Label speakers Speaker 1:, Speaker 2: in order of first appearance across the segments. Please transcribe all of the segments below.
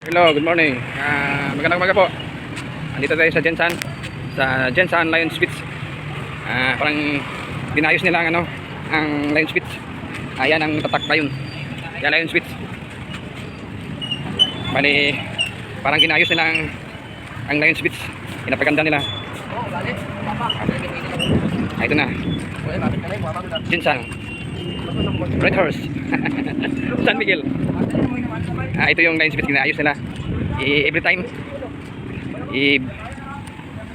Speaker 1: Hello, good morning. Magandang umaga po. Andito tayo sa Gensan, Lions Beach. Parang dinayos nila ang Lions Beach. Ayan ang tatak pa yun. Yan Lions Beach. Bali, parang dinayos nila ang Lions Beach. Pinapaganda nila. Ito na. Gensan. Red Horse. San Miguel. Ito yung Lions Beach, ginaayos nila. Every time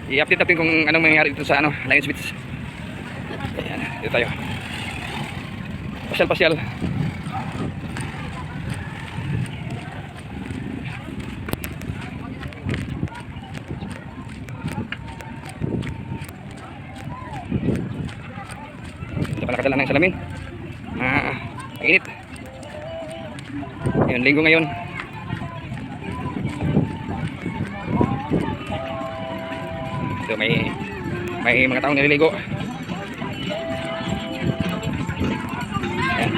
Speaker 1: i-update natin kung anong mangyayari dito sa Lions Beach. Ayan, dito tayo. Pasyal. Hindi pa nakadala ng salamin. Init. Ayun, linggo ngayon. Ito may mga taong nililigo. Ayan.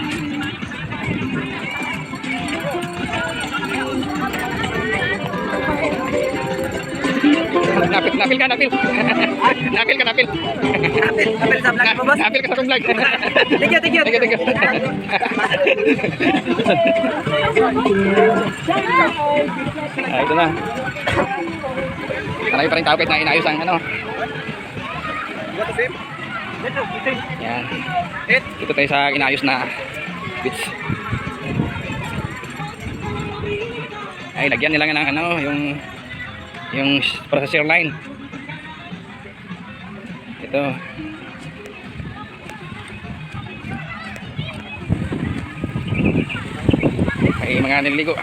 Speaker 1: Napil ka. Napil sa vlog mo, boss? Napil ka sa vlog. Thank you. Ito na. Marami pa rin tao kahit na inayos ang Yan. Ito tayo sa inayos na beach. Ay, lagyan nila ng yung processor line. Ito. May mga nililigo.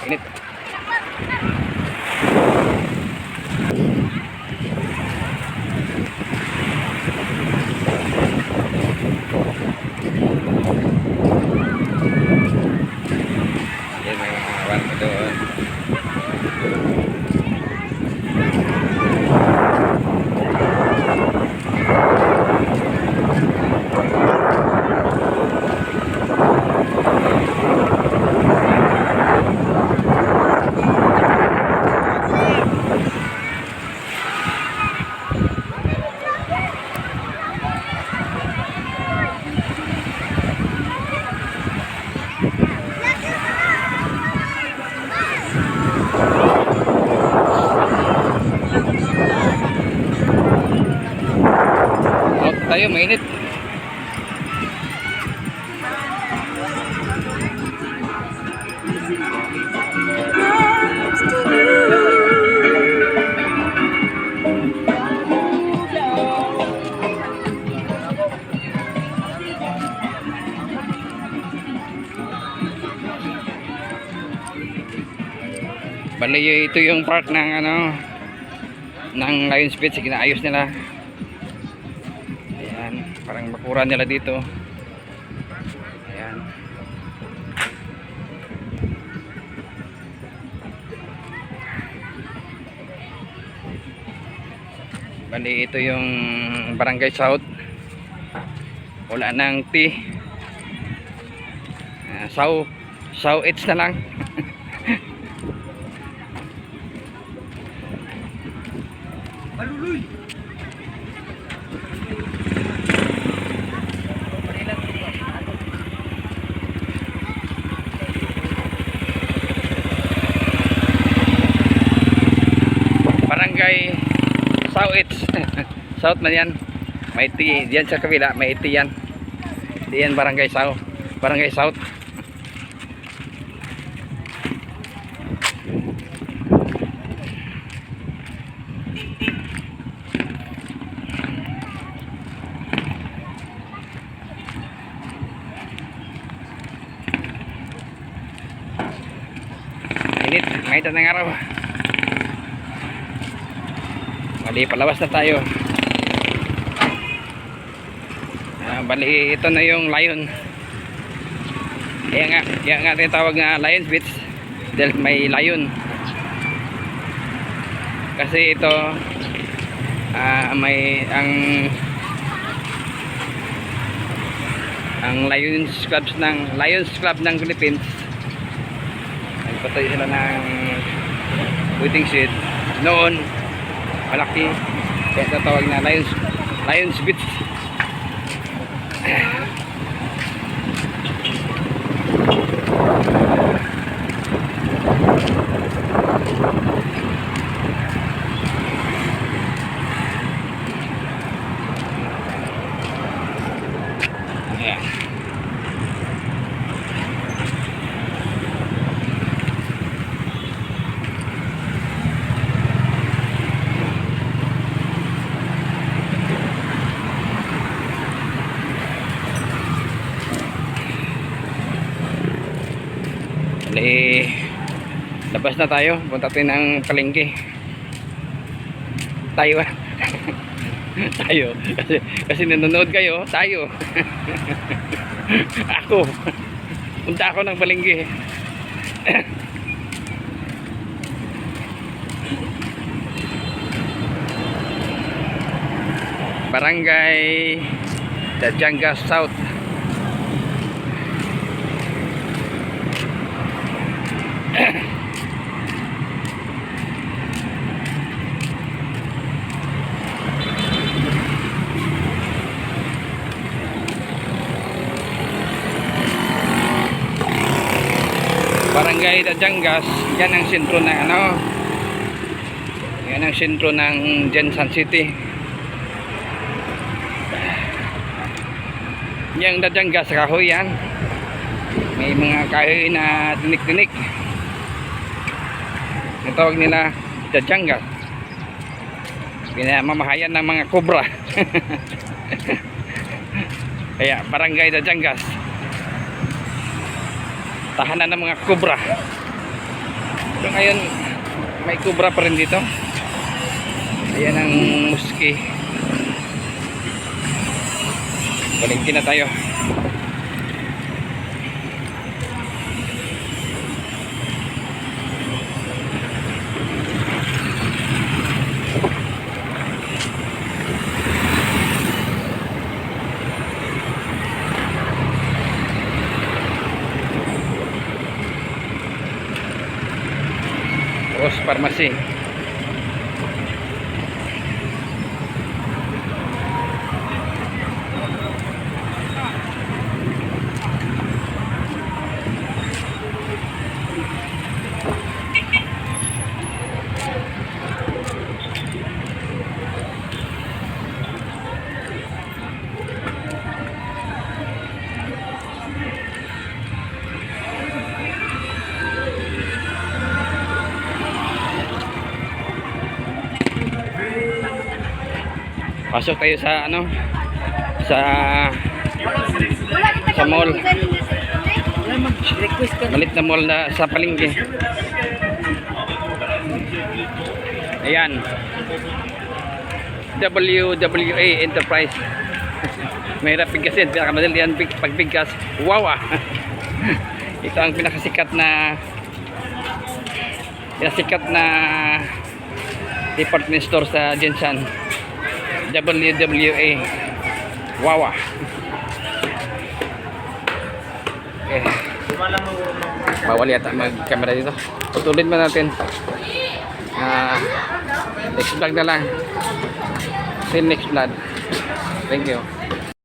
Speaker 1: Init. Yan, may mga warga doon. Tayo, mainit. Bali, ito yung part ng ng Lions Beach, ginaayos nila. Parang bakuran nila dito. Ayan. Bali, ito yung Barangay South. Wala nang T. South H na lang. Maluluy. Barangay South. South man yan. May T diyan sa kabila, may T yan. Diyan Barangay South. Barangay South. Init ng araw. Bali, palabas na tayo. Bali, ito na yung lion. Kaya nga tinatawag nga Lions Beach dahil may lion. Kasi ito may ang Lions Club ng Philippines. Nagpatay sila ng waiting shed noon, malaki, kaya tatawag na Lions Beach. Ayan. Labas na tayo, punta tayo ng palengke. Tayo tayo kasi nanonood kayo, tayo. Punta ako ng palengke. Barangay Dajanga South. Barangay Dajangas, yan ang sentro ng yan ang sentro ng Jensan City. Yang Dajangas, kahoy yan. May mga kahoy na tinik-tinik. Natawag nila Dajangas. Pinamamahayan ng mga kobra. Kaya Barangay Dajangas, tahanan ng mga kobra. So ngayon may kobra pa rin dito. Ayan ang muski. Palengke na tayo. Rose Pharmacy. Pasok tayo sa sa mall. Malit na mall na sa palengke. Ayan. WWA Enterprise. Mahirap bigkasin, pinakamadali yan pagbigkas. Wow. Ito ang pinakasikat na department store sa Jensan. WWA. Wawa. Okay. Bawal yata mag-camera dito. Putulin mo natin. Next vlog na lang. See you next vlog. Thank you.